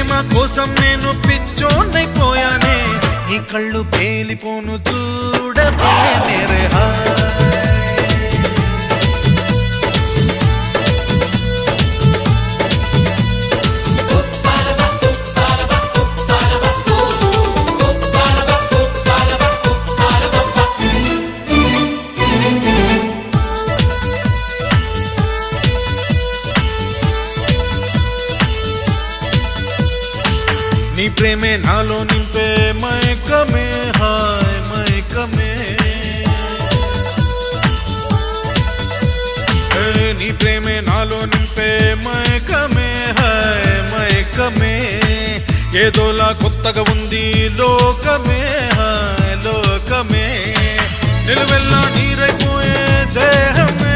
ప్రేమ కోసం నేను పిచ్చోన్నైపోయానే నీ కళ్ళు పేలిపోను చూడబే మేరే నీ ప్రేమే నాలో నింపే మైకమే హాయ్ మైకమే నీ ప్రేమే నాలో నింపే మైకమే హాయ్ మైకమే ఏదోలా కొత్తగా ఉంది లోకమే హాయ్ లోకమే నిలువెల్లా నీరైపోయే దేహమే